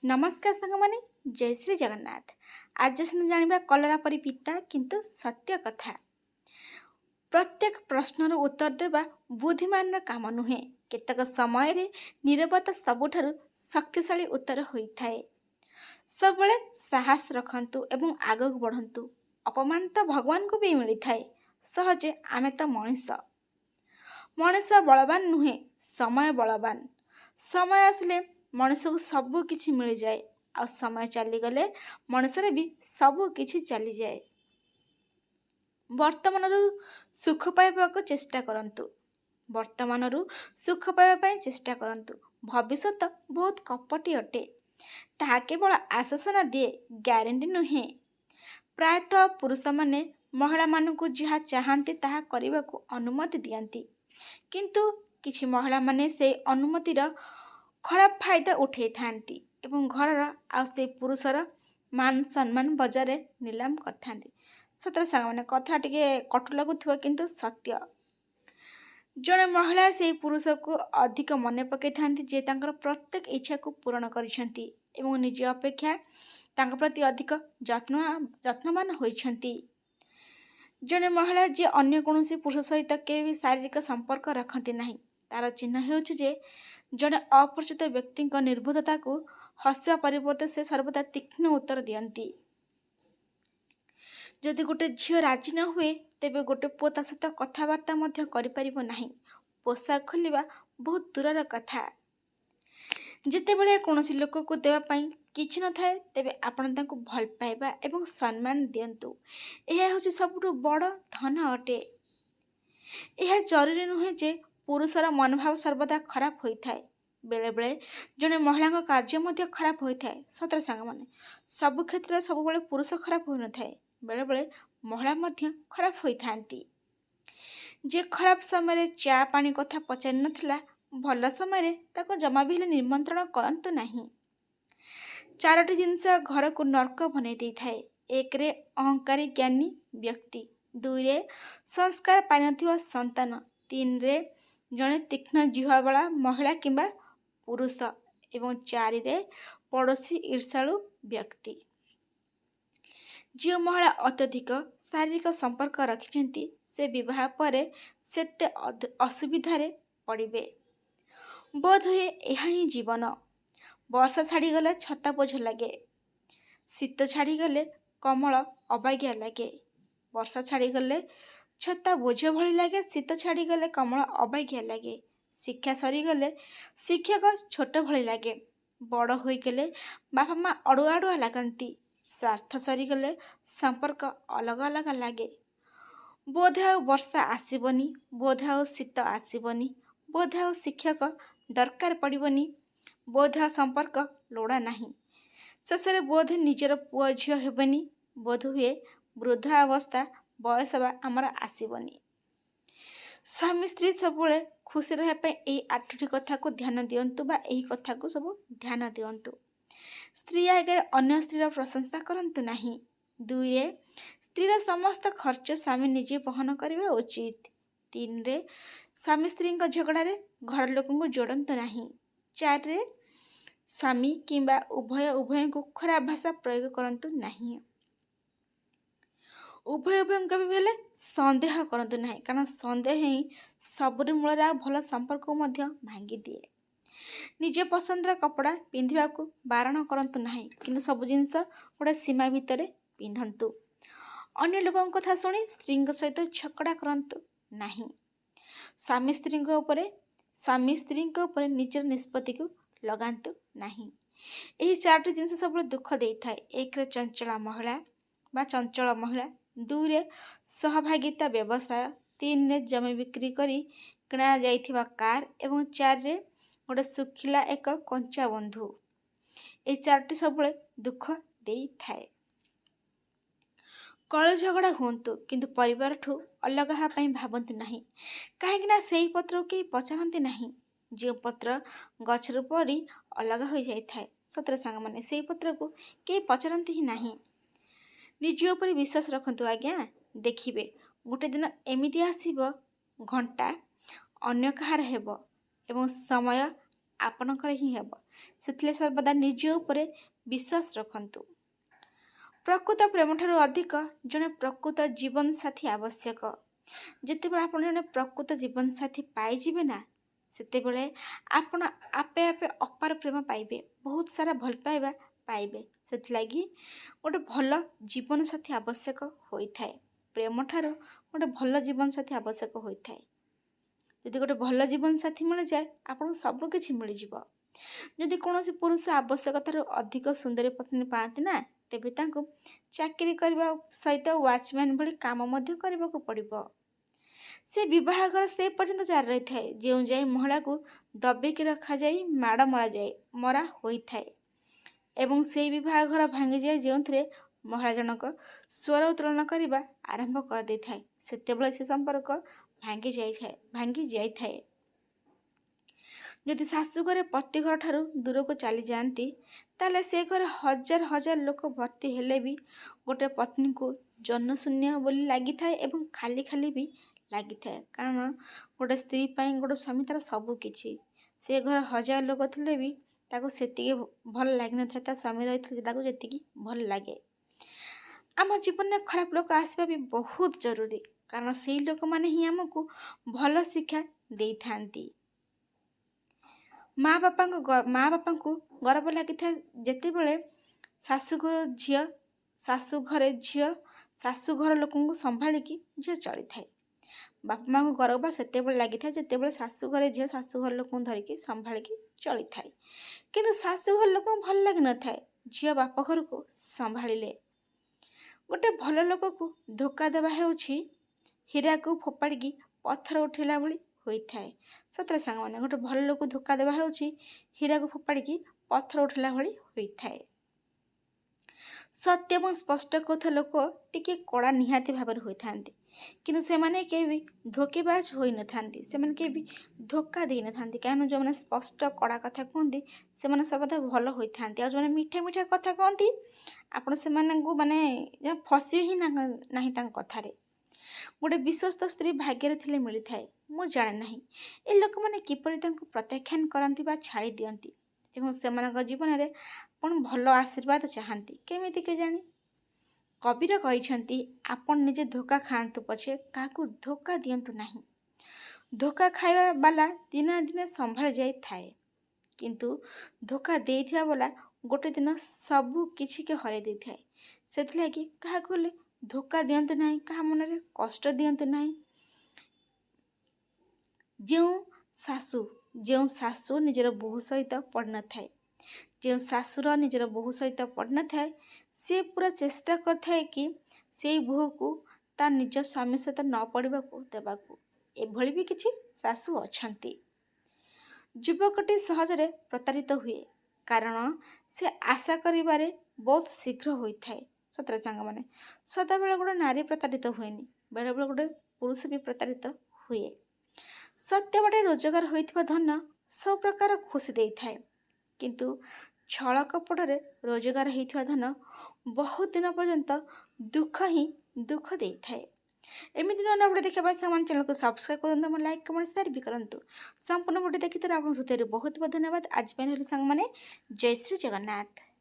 नमस्कार सांगमाने जय श्री जगन्नाथ। आज जानिबा कलरा परि पिता किंतु सत्य कथा। प्रत्येक प्रश्नर उत्तर देवा बुद्धिमान काम नुहे। केतक समय रे नीरवता सबुठारु शक्तिशाली उत्तर होइथाए। सबले साहस रखंतु एवं आगक बढ़ंतु। अपमान तो भगवान को भी मिली थाए। सहजे आमे तो मनीष बलवान नुहे, समय बलवान। समय आसले मनीष को सबु किछि मिल जाए। आ समय चली गले मनुष्य भी सबु किछि चली जाए। वर्तमानरु सुख पाइबाक चेष्टा करंतु। चेष्टा करंतु। भविष्यत बहुत कपटी अटे। ताहा केवल आश्वासन दिए, ग्यारंटी नुहे। प्रायतः पुरुष माने महिला मानकु जहा चाहंती ताहा करिबाकु अनुमति दियंती। किंतु किछि महिला माने से अनुमतिर खराब फायदा उठे थांती एवं घरर आ से पुरुषर मान सम्मान बजारे नीलाम करथांती। सतरे सांग माने कथा टिके कटु लगुथबो किंतु सत्य। जड़े महिला से पुरुष को अधिक मने पकई थांती जे तांकर प्रत्येक इच्छा को पूर्ण करिसेंती एवं निज अपेक्षा तांक प्रति अधिक जत्नवान होइछंती। जड़े महिला जे अन्य कोनोसी पुरुष सहित केवि शारीरिक संपर्क रखती नहीं, तार चिन्ह हेउछि जे जड़े अपरिचित व्यक्ति निर्बोधता को हस्या परिवर्ते से सर्वदा तीक्ष्ण उत्तर दियंती। जदि गोटे झील राजी न हुए तेबे गोटे पुओ ता सहित कथबार्ता मध्य करि परिबो नाही। पोशाक खोलिबा बहुत दूरर कथा। जेतेबेले कोनोसी लोक को देवा पई किछि न थाए तेबे आपण तांको भल पाइबा एवं सम्मान दियंतु। एहा होछि सबुठु बड़ धन अटे। एहा जरूरी नुहे जे पुरुषर मनोभाव सर्वदा खराब होइथाए। बेले बेले जने महिला कार्य मध्य खराब होइथाए। सतरे सांग माने सब क्षेत्र सब बेले पुरुष खराब होई न थाए। बेले बेले महिला मध्य खराब होइथांती। जे खराब समय चा पानी कथा पचारि नथिला, भल समय ताको जमा भी निमंत्रण करंतु नहीं। चारोटी जिनस घर को नर्क बनै दै थाए। एक रे अहंकारी ज्ञानी व्यक्ति, दुई रे संस्कार पाइ नथिबा संतान, तीन रे जने तीक्ष्ण जिह्वा वाला महिला किंबा पुरुष एवं चारि रे पड़ोसी ईर्षालु व्यक्ति। जो महिला अत्यधिक शारीरिक संपर्क रखिछंती से विवाह परे सेते असुविधारे पड़िबे। बोध हुए यह ही जीवन। वर्षा छाड़ी गले छता बोझ लगे, शीत छाड़ी गले कमल अबाग्या लगे। वर्षा छाड़ी गले छता बोझ भली लगे, शीत छाड़ी गले कमल अबाग्या लगे। शिक्षा सरी गले शिक्षक छोट भली लगे। बड़ होई गले बापा माँ अड़ुआ अड़ुआ लगती। स्वार्थ सरी गले संपर्क अलग अलग लगे। बोध आउ वर्षा आसबनी, बोध आउ शीत आसबनी, बोध आउ शिक्षक दरकार पड़बनी, बोध आउ संपर्क लोड़ा नहीं। शेषे बोध निजर पुओ झील हेबनी। बोध हुए वृद्ध अवस्था बयस आमर आसबनी। स्वामी स्त्री सबुले खुशी रहा यही 8टी कथा को ध्यान दियंतु बा यही कथा को सब ध्यान दियंतु। स्त्री आगे अन्य स्त्रीर प्रशंसा करंतु नहीं। 2 रे स्त्रीर समस्त खर्च स्वामी निजे वहन करबा उचित। 3 रे स्वामी स्त्री झगड़ा रे घर लोक को जोड़ंतु नहीं। 4 रे स्वामी किंबा उभय को खराब भाषा प्रयोग करंतु नहीं। उभय भी भेले संदेह करंतु नहीं, कारण संदेह ही सबुरी मूल भल संपर्क को मध्य भांगी दिए। निज पसंदर कपड़ा पिंधिबा को बारण करंतु नहीं, किंतु सब जिनस गोटे सीमा भितर पिंधंतु। अन्य लोकों कथा सुनी स्त्री सहित झगड़ा करंतु नहीं। स्वामी स्त्री ऊपर निजर निष्पत्ति को लगांतु नहीं। यही 4टी जिनस सब दुख दे थाए। 1 रे चंचला महिला, 2 रे सहभागिता व्यवसाय, 3 रे जमी बिक्री करी किणा जाइथिबा कार एवं 4 रे गोटे सुखिला एक कंचा बंधु। ए 4टी सब दुख दे थाए। कल झगड़ा हुंतु किंतु परिवार ठू अलग हाँ भावंतु नहीं, कहीं से पत्र के पचारती नहीं। जो पत्र गचर पड़ी अलग हो जाए थाए, सतरे सांग माने से पत्र को कई पचारती ही नहीं। निज उपर विश्वास रखंतु आज्ञा। देखिबे गोटे दिन एमिति आसीबो घंटा अन्य कहार हेबो एवं समय आपणकर ही हेबो। ସେଥିରେ ସର୍ବଦା ନିଜ ଉପରେ ବିଶ୍ୱାସ ରଖନ୍ତୁ। ପ୍ରକୃତ ପ୍ରେମଠାରୁ ଅଧିକ ଜଣେ ପ୍ରକୃତ ଜୀବନସାଥୀ ଆବଶ୍ୟକ। ଯେତେବେଳେ ଆପଣ ଜଣେ ପ୍ରକୃତ ଜୀବନସାଥୀ ପାଇଯିବେ ନା, ସେତେବେଳେ ଆପଣ ଆପେ ଆପେ ଅପାର ପ୍ରେମ ପାଇବେ, ବହୁତ ସାରା ଭଲ ପାଇବା ପାଇବେ। ସେଥିଲାଗି ଗୋଟେ ଭଲ ଜୀବନସାଥୀ ଆବଶ୍ୟକ ହୋଇଥାଏ। ପ୍ରେମଠାରୁ ଗୋଟେ ଭଲ ଜୀବନସାଥୀ ଆବଶ୍ୟକ ହୋଇଥାଏ। ଯଦି ଗୋଟେ ଭଲ ଜୀବନସାଥୀ ମିଳିଯାଏ, ଆପଣଙ୍କୁ ସବୁ କିଛି ମିଳିଯିବ। ଯଦି କୌଣସି ପୁରୁଷ ଆବଶ୍ୟକତାରୁ ଅଧିକ ସୁନ୍ଦରୀ ପତ୍ନୀ ପାଆନ୍ତି ନା, ତେବେ ତାଙ୍କୁ ଚାକିରି କରିବା ସହିତ ୱାଚମ୍ୟାନ୍ ଭଳି କାମ ମଧ୍ୟ କରିବାକୁ ପଡ଼ିବ। ସେ ବିବାହଘର ସେ ପର୍ଯ୍ୟନ୍ତ ଜାରି ରହିଥାଏ ଯେଉଁ ଯାଏ ମହିଳାକୁ ଦବେଇକି ରଖାଯାଇ ମାଡ଼ ମରା ହୋଇଥାଏ ଏବଂ ସେହି ବିବାହଘର ଭାଙ୍ଗିଯାଏ ଯେଉଁଥିରେ ମହିଳା ଜଣକ ସ୍ୱର ଉତ୍ତୋଳନ କରିବା ଆରମ୍ଭ କରିଦେଇଥାଏ। ସେତେବେଳେ ସେ ସମ୍ପର୍କ ଭାଙ୍ଗି ଯାଇଥାଏ। ଯଦି ଶାଶୁ ଘରେ ପତି ଘରଠାରୁ ଦୂରକୁ ଚାଲିଯାଆନ୍ତି, ତାହେଲେ ସେ ଘରେ ହଜାର ହଜାର ଲୋକ ଭର୍ତ୍ତି ହେଲେ ବି ଗୋଟେ ପତ୍ନୀକୁ ଜନଶୂନ୍ୟ ବୋଲି ଲାଗିଥାଏ ଏବଂ ଖାଲି ଖାଲି ବି ଲାଗିଥାଏ। କାରଣ ଗୋଟେ ସ୍ତ୍ରୀ ପାଇଁ ଗୋଟେ ସ୍ୱାମୀ ତାର ସବୁ କିଛି। ସେ ଘରେ ହଜାର ଲୋକ ଥିଲେ ବି ତାକୁ ସେତିକି ଭଲ ଲାଗିନଥାଏ, ତା ସ୍ୱାମୀ ରହିଥିଲେ ତାକୁ ଯେତିକି ଭଲ ଲାଗେ। ଆମ ଜୀବନରେ ଖରାପ ଲୋକ ଆସିବା ବି ବହୁତ ଜରୁରୀ, କାରଣ ସେଇ ଲୋକମାନେ ହିଁ ଆମକୁ ଭଲ ଶିକ୍ଷା ଦେଇଥାନ୍ତି। ମା ବାପାଙ୍କୁ ଗର୍ବ ଲାଗିଥାଏ ଯେତେବେଳେ ଶାଶୁ ଘରେ ଝିଅ ଶାଶୁଘର ଲୋକଙ୍କୁ ସମ୍ଭାଳିକି ଝିଅ ଚଳିଥାଏ। ବାପା ମା'ଙ୍କୁ ଗର୍ବ ସେତେବେଳେ ଲାଗିଥାଏ ଯେତେବେଳେ ଶାଶୁ ଘରେ ଝିଅ ଶାଶୁଘର ଲୋକଙ୍କୁ ଧରିକି ସମ୍ଭାଳିକି ଚଳିଥାଏ। କିନ୍ତୁ ଶାଶୁଘର ଲୋକଙ୍କୁ ଭଲ ଲାଗିନଥାଏ ଝିଅ ବାପ ଘରକୁ ସମ୍ଭାଳିଲେ। ଗୋଟେ ଭଲ ଲୋକକୁ ଧୋକା ଦେବା ହେଉଛି ହୀରାକୁ ଫୋପାଡ଼ିକି ପଥର ଉଠେଇଲା ଭଳି ହୋଇଥାଏ। ସତରେ ସାଙ୍ଗମାନେ, ଗୋଟେ ଭଲ ଲୋକକୁ ଧୋକା ଦେବା ହେଉଛି ହୀରାକୁ ଫୋପାଡ଼ିକି ପଥର ଉଠେଇଲା ଭଳି ହୋଇଥାଏ। ସତ୍ୟ ଏବଂ ସ୍ପଷ୍ଟ କହୁଥିବା ଲୋକ ଟିକେ କଡ଼ା ନିହାତି ଭାବରେ ହୋଇଥାନ୍ତି, କିନ୍ତୁ ସେମାନେ କେବେ ବି ଧୋକେବାଜ ହୋଇନଥାନ୍ତି। ସେମାନେ କେବେ ବି ଧୋକା ଦେଇନଥାନ୍ତି, କାରଣ ଯେଉଁମାନେ ସ୍ପଷ୍ଟ କଡ଼ା କଥା କୁହନ୍ତି ସେମାନେ ସର୍ବଦା ଭଲ ହୋଇଥାନ୍ତି। ଆଉ ଯେଉଁମାନେ ମିଠା ମିଠା କଥା କହନ୍ତି, ଆପଣ ସେମାନଙ୍କୁ ଫସିବେ ହିଁ ନାହିଁ ତାଙ୍କ କଥାରେ। ଗୋଟେ ବିଶ୍ୱସ୍ତ ସ୍ତ୍ରୀ ଭାଗ୍ୟରେ ଥିଲେ ମିଳିଥାଏ। ମୁଁ ଜାଣେ ନାହିଁ ଏ ଲୋକମାନେ କିପରି ତାଙ୍କୁ ପ୍ରତ୍ୟାଖ୍ୟାନ କରନ୍ତି ବା ଛାଡ଼ି ଦିଅନ୍ତି ଏବଂ ସେମାନଙ୍କ ଜୀବନରେ ଆପଣ ଭଲ ଆଶୀର୍ବାଦ ଚାହାନ୍ତି, କେମିତି କେଜାଣି। କବିର କହିଛନ୍ତି, ଆପଣ ନିଜେ ଧୋକା ଖାଆନ୍ତୁ ପଛେ କାହାକୁ ଧୋକା ଦିଅନ୍ତୁ ନାହିଁ। ଧୋକା ଖାଇବା ବାଲା ଦିନେ ନା ଦିନେ ସମ୍ଭାଳି ଯାଇଥାଏ, କିନ୍ତୁ ଧୋକା ଦେଇଥିବା ବାଲା ଗୋଟେ ଦିନ ସବୁ କିଛିକେ ହରାଇ ଦେଇଥାଏ। ସେଥିଲାଗି କାହାକୁ ହେଲେ ଧୋକା ଦିଅନ୍ତୁ ନାହିଁ, କାହା ମନରେ କଷ୍ଟ ଦିଅନ୍ତୁ ନାହିଁ। ଯେଉଁ ଶାଶୁ ନିଜର ବୋହୂ ସହିତ ପଡ଼ିନଥାଏ, ସେ ପୁରା ଚେଷ୍ଟା କରିଥାଏ କି ସେଇ ବୋହୂକୁ ତା ନିଜ ସ୍ୱାମୀ ସହିତ ନ ପଡ଼ିବାକୁ ଦେବାକୁ। ଏଭଳି ବି କିଛି ଶାଶୁ ଅଛନ୍ତି। ଯୁବକଟି ସହଜରେ ପ୍ରତାରିତ ହୁଏ, କାରଣ ସେ ଆଶା କରିବାରେ ବହୁତ ଶୀଘ୍ର ହୋଇଥାଏ। ସତରେ ସାଙ୍ଗମାନେ, ସଦାବେଳେ ଗୋଟେ ନାରୀ ପ୍ରତାରିତ ହୁଏନି, ବେଳେବେଳେ ଗୋଟେ ପୁରୁଷ ବି ପ୍ରତାରିତ ହୁଏ। ସତ୍ୟ ବାଟେ ରୋଜଗାର ହୋଇଥିବା ଧନ ସବୁ ପ୍ରକାର ଖୁସି ଦେଇଥାଏ, କିନ୍ତୁ ଛଳ କପଟରେ ରୋଜଗାର ହୋଇଥିବା ଧନ ବହୁତ ଦିନ ପର୍ଯ୍ୟନ୍ତ ଦୁଃଖ ଦେଇଥାଏ। ଏମିତି ନୂଆ ଭିଡ଼ିଓ ଦେଖିବା ପାଇଁ ସାମାନ ଚ୍ୟାନେଲକୁ ସବସ୍କ୍ରାଇବ୍ କରନ୍ତୁ, ଆମ ଲାଇକ୍ କମେଣ୍ଟ ସେୟାର ବି କରନ୍ତୁ। ସମ୍ପୂର୍ଣ୍ଣ ଭିଡ଼ିଓ ଦେଖିଥିବାରୁ ଆପଣଙ୍କ ହୃଦୟରୁ ବହୁତ ବହୁତ ଧନ୍ୟବାଦ। ଆଜି ପାଇଁ ରହିଲି ସାଙ୍ଗମାନେ, ଜୟ ଶ୍ରୀ ଜଗନ୍ନାଥ।